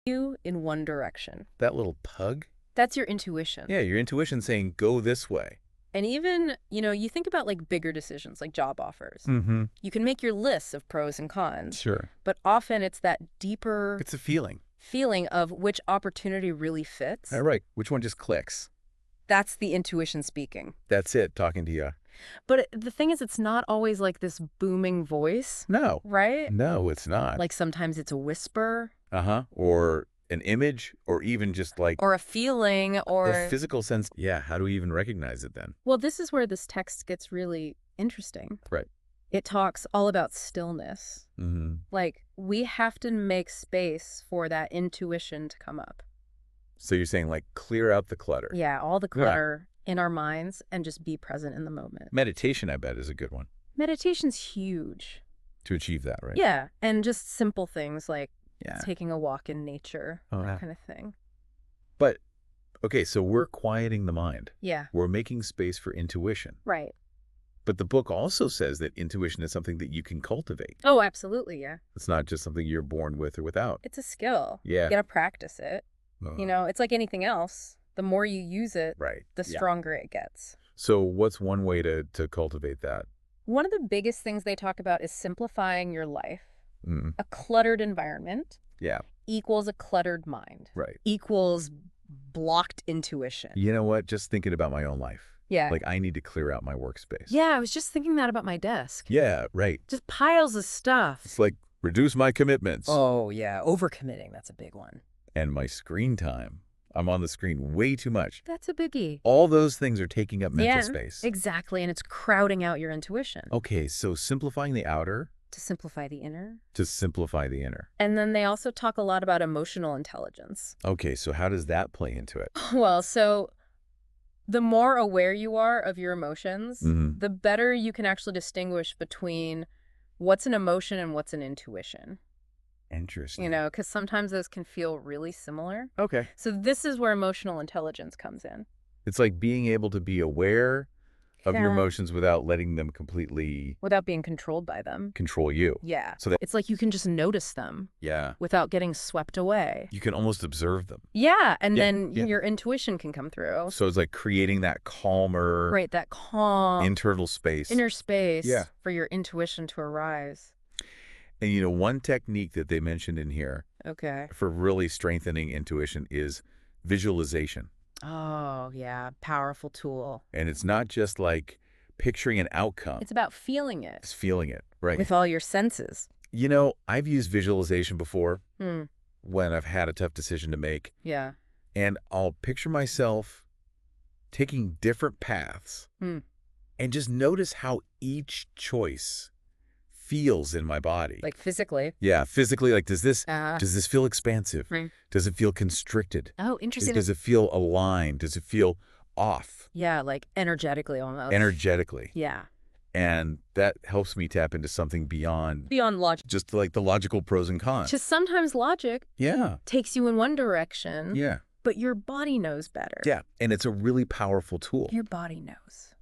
you in one direction. That little tug? That's your intuition. Yeah, your intuition saying, go this way. And even, you think about like bigger decisions, like job offers. Mm-hmm. You can make your lists of pros and cons. Sure. But often it's that deeper It's a feeling. feeling of which opportunity really fits. All right. Which one just clicks? That's the intuition speaking. That's it, talking to you. But the thing is, it's not always like this booming voice, No. right? No, it's not. Like sometimes it's a whisper. Uh-huh. Or an image, or even just like Or a feeling, or... a physical sense. Yeah, how do we even recognize it then? Well, this is where this text gets really interesting. Right. It talks all about stillness. Mm-hmm. Like, we have to make space for that intuition to come up. So you're saying like clear out the clutter. Yeah, all the clutter in our minds and just be present in the moment. Meditation, I bet, is a good one Meditation's huge. to achieve that, right? Yeah, and just simple things like Yeah. taking a walk in nature, Oh, that yeah. kind of thing. But, okay, so we're quieting the mind. Yeah, We're making space for intuition. right. But the book also says that intuition is something that you can cultivate. Oh, absolutely, yeah. It's not just something you're born with or without. It's a skill. Yeah. You gotta practice it. It's like anything else. The more you use it, Right. the stronger it gets. So what's one way to cultivate that? One of the biggest things they talk about is simplifying your life. Mm. A cluttered environment Yeah. equals a cluttered mind. Right. Equals blocked intuition. You know what? Just thinking about my own life. Yeah. Like, I need to clear out my workspace. Yeah, I was just thinking that about my desk. Yeah, right. Just piles of stuff. It's like, reduce my commitments. Oh, yeah. Overcommitting. That's a big one. And my screen time. I'm on the screen way too much. That's a biggie. All those things are taking up mental space. Exactly. And it's crowding out your intuition. Okay, so simplifying the outer To simplify the inner. to simplify the inner. And then they also talk a lot about emotional intelligence. Okay, so how does that play into it? Well, so the more aware you are of your emotions, Mhm. the better you can actually distinguish between what's an emotion and what's an intuition. Interesting. Because sometimes those can feel really similar. Okay. So this is where emotional intelligence comes in. It's like being able to be aware of your Yeah. emotions without letting them completely Without being controlled by them. control you. Yeah. So that, It's like you can just notice them yeah, without getting swept away. you can almost observe them. Yeah. And Yeah, then yeah. your intuition can come through. So it's like creating that calmer Right. That calm internal space. inner space Yeah. for your intuition to arise. And one technique that they mentioned in here Okay. for really strengthening intuition is visualization. Oh, yeah. Powerful tool. And it's not just like picturing an outcome. It's about feeling it It's feeling it, right? with all your senses. I've used visualization before Hmm. when I've had a tough decision to make. Yeah. And I'll picture myself taking different paths Hmm. and just notice how each choice feels in my body. Like physically. Yeah, physically, like, does this feel expansive? Right. Does it feel constricted? Oh, interesting. Does it feel aligned? Does it feel off Yeah, like energetically almost. energetically? Yeah. And that helps me tap into something beyond Beyond logic. just like the logical pros and cons. Just sometimes logic Yeah. takes you in one direction, Yeah. but your body knows better. Yeah. And it's a really powerful tool. Your body knows.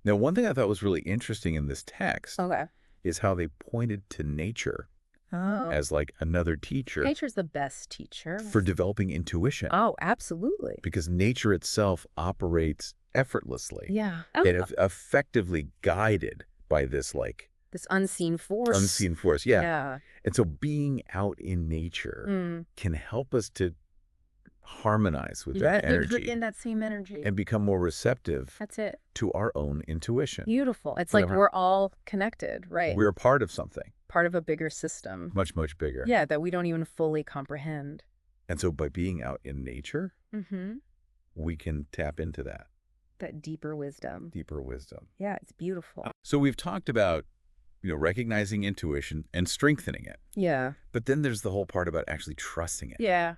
Now, one thing I thought was really interesting in this text Okay. is how they pointed to nature Oh. as like another teacher Nature's the best teacher. for developing intuition. Oh, absolutely. Because nature itself operates effortlessly Yeah. and effectively guided by this like This unseen force. unseen force. Yeah. Yeah. And so being out in nature Mm. can help us to harmonize with that energy In that same energy. and become more receptive That's it. to our own intuition. Beautiful. It's like Whatever. we're all connected, right? We're a part of something part of a bigger system. much, much bigger. Yeah, that we don't even fully comprehend. And so by being out in nature, Mm-hmm. we can tap into that That deeper wisdom. deeper wisdom. Yeah, it's beautiful. So we've talked about, recognizing intuition and strengthening it. Yeah. But then there's the whole part about actually trusting it Yeah.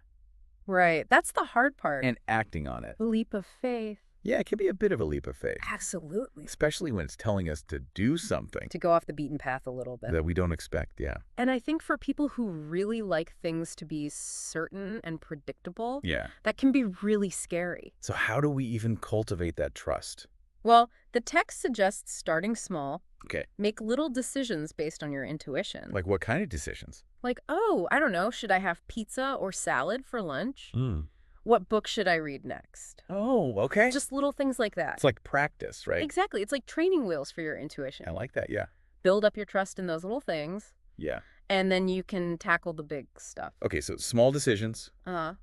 Right. That's the hard part. and acting on it. The leap of faith. Yeah, it can be a bit of a leap of faith, Absolutely. especially when it's telling us to do something To go off the beaten path a little bit. that we don't expect. Yeah. And I think for people who really like things to be certain and predictable, Yeah. that can be really scary. So how do we even cultivate that trust? Well, the text suggests starting small, Okay. make little decisions based on your intuition. Like what kind of decisions? Like, oh, I don't know, should I have pizza or salad for lunch? Mm. What book should I read next? Oh, okay. Just little things like that. It's like practice, right? Exactly. It's like training wheels for your intuition. I like that, yeah. Build up your trust in those little things, Yeah. and then you can tackle the big stuff. Okay, so small decisions. Uh,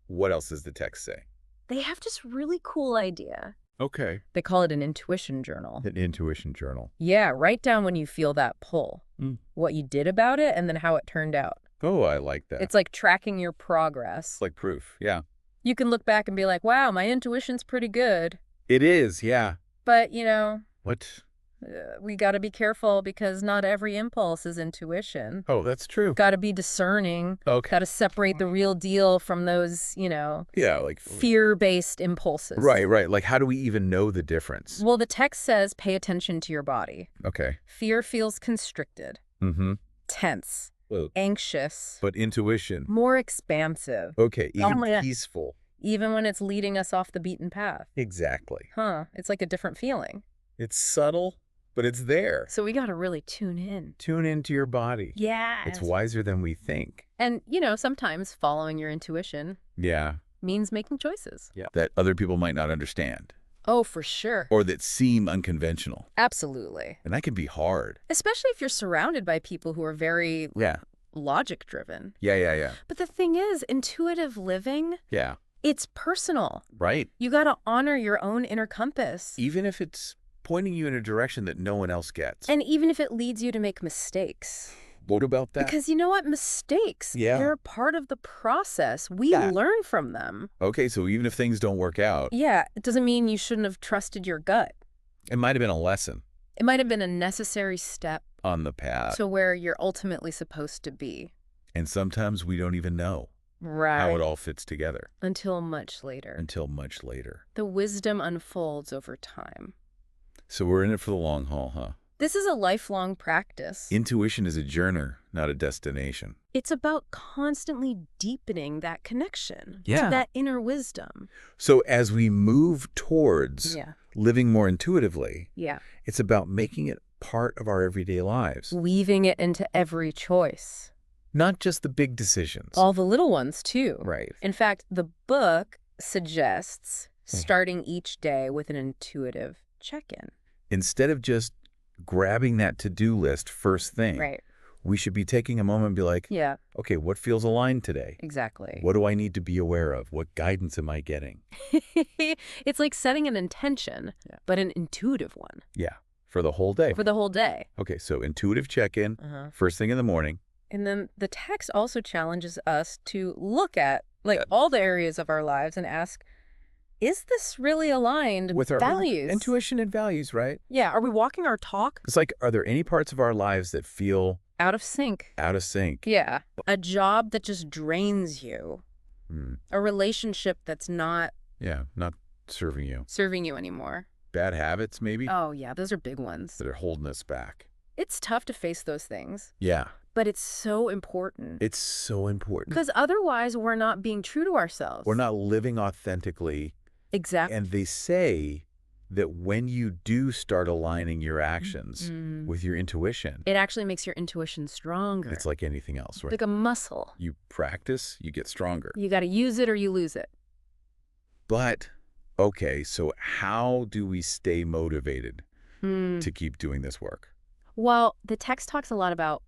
What else does the text say? they have this really cool idea. Okay. They call it an intuition journal. An intuition journal. Yeah, write down when you feel that pull, Mm. what you did about it, and then how it turned out. Oh, I like that. It's like tracking your progress. It's like proof, yeah. You can look back and be like, wow, my intuition's pretty good. It is, yeah. But, What? we got to be careful because not every impulse is intuition. Oh, that's true. Got to be discerning. Okay. Got to separate the real deal from those, Yeah, like... fear-based impulses. Right. Like, how do we even know the difference? Well, the text says pay attention to your body. Okay. Fear feels constricted, Mm-hmm. tense, Well, anxious, but intuition. more expansive, Okay, even yeah. peaceful. even when it's leading us off the beaten path. Exactly. Huh, it's like a different feeling. It's subtle, but it's there. So we got to really tune in. Tune into your body. Yeah. It's wiser than we think. And, sometimes following your intuition Yeah. means making choices. Yeah. That other people might not understand Oh, for sure. or that seem unconventional. Absolutely. And that can be hard. Especially if you're surrounded by people who are very Yeah. logic-driven. Yeah. But the thing is, intuitive living, Yeah. it's personal. Right. You got to honor your own inner compass. Even if it's pointing you in a direction that no one else gets. And even if it leads you to make mistakes. What about that? Because you know what? Mistakes, Yeah. they're part of the process. We Yeah. learn from them. Okay, so even if things don't work out, Yeah, it doesn't mean you shouldn't have trusted your gut. it might have been a lesson It might have been a necessary step on the path. to where you're ultimately supposed to be. And sometimes we don't even know Right. how it all fits together Until much later. until much later. The wisdom unfolds over time. So we're in it for the long haul, huh? This is a lifelong practice. Intuition is a journey, not a destination. It's about constantly deepening that connection Yeah. to that inner wisdom. So as we move towards Yeah. living more intuitively, Yeah. it's about making it part of our everyday lives, Weaving it into every choice. not just the big decisions. All the little ones, too. Right. In fact, the book suggests starting each day with an intuitive check-in. Instead of just grabbing that to-do list first thing, Right. we should be taking a moment and be like, Yeah, okay, what feels aligned today? exactly. What do I need to be aware of? What guidance am I getting? It's like setting an intention, but an intuitive one Yeah, for the whole day. for the whole day. Okay, so intuitive check-in, Uh-huh. first thing in the morning. And then the text also challenges us to look at all the areas of our lives and ask, is this really aligned with our values? intuition and values, right? Yeah, are we walking our talk? It's like, are there any parts of our lives that feel Out of sync. out of sync? Yeah. A job that just drains you. Hmm. A relationship that's not Yeah, not serving you. serving you anymore. Bad habits, maybe, Oh, yeah, those are big ones. that are holding us back. It's tough to face those things, Yeah, but it's so important. it's so important. Because otherwise, we're not being true to ourselves. We're not living authentically. Exactly. And they say that when you do start aligning your actions with your intuition, It actually makes your intuition stronger. it's like anything else, right? like a muscle. You practice, you get stronger. You got to use it or you lose it. But, okay, so how do we stay motivated to keep doing this work? Well, the text talks a lot about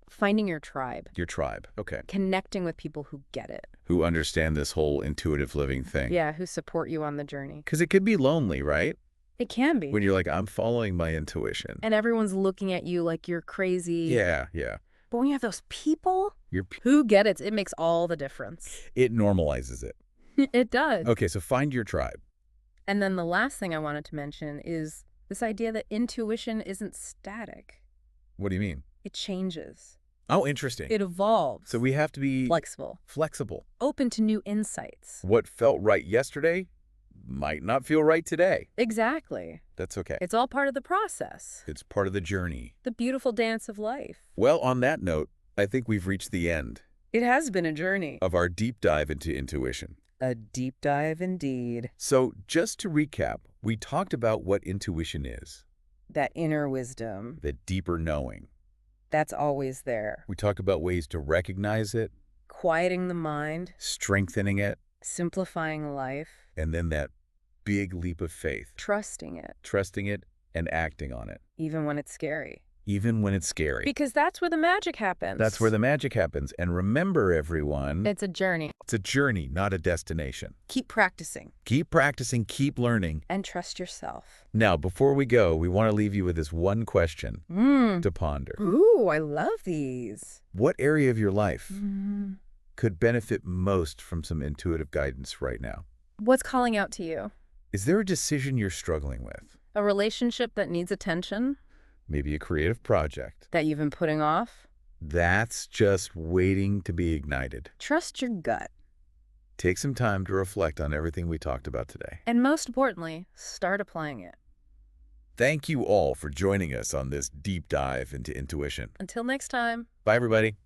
finding your tribe, Your tribe, okay, connecting with people who get it. who understand this whole intuitive living thing. Yeah, who support you on the journey. Because it could be lonely, right? It can be. When you're like, I'm following my intuition. And everyone's looking at you like you're crazy. Yeah. But when you have those people You're, who get it, it makes all the difference. it normalizes it. It does. Okay, so find your tribe. And then the last thing I wanted to mention is this idea that intuition isn't static. What do you mean? It changes. Oh, interesting. It evolves. So we have to be flexible, flexible. open to new insights. What felt right yesterday might not feel right today. Exactly. That's okay. It's all part of the process. It's part of the journey. The beautiful dance of life. Well, on that note, I think we've reached the end It has been a journey. of our deep dive into intuition. A deep dive indeed. So just to recap, we talked about what intuition is, That inner wisdom, the deeper knowing. that's always there. We talked about ways to recognize it, Quieting the mind, strengthening it, simplifying life, and then that big leap of faith, trusting it, trusting it and acting on it, even when it's scary. even when it's scary. Because that's where the magic happens. That's where the magic happens. And remember, everyone, It's a journey. it's a journey, not a destination. Keep practicing Keep practicing, keep learning. and trust yourself. Now, before we go, we want to leave you with this one question to ponder. Ooh, I love these. What area of your life could benefit most from some intuitive guidance right now? What's calling out to you? Is there a decision you're struggling with? A relationship that needs attention Maybe a creative project that you've been putting off? that's just waiting to be ignited. Trust your gut. Take some time to reflect on everything we talked about today. And most importantly, start applying it. Thank you all for joining us on this deep dive into intuition. Until next time. Bye, everybody.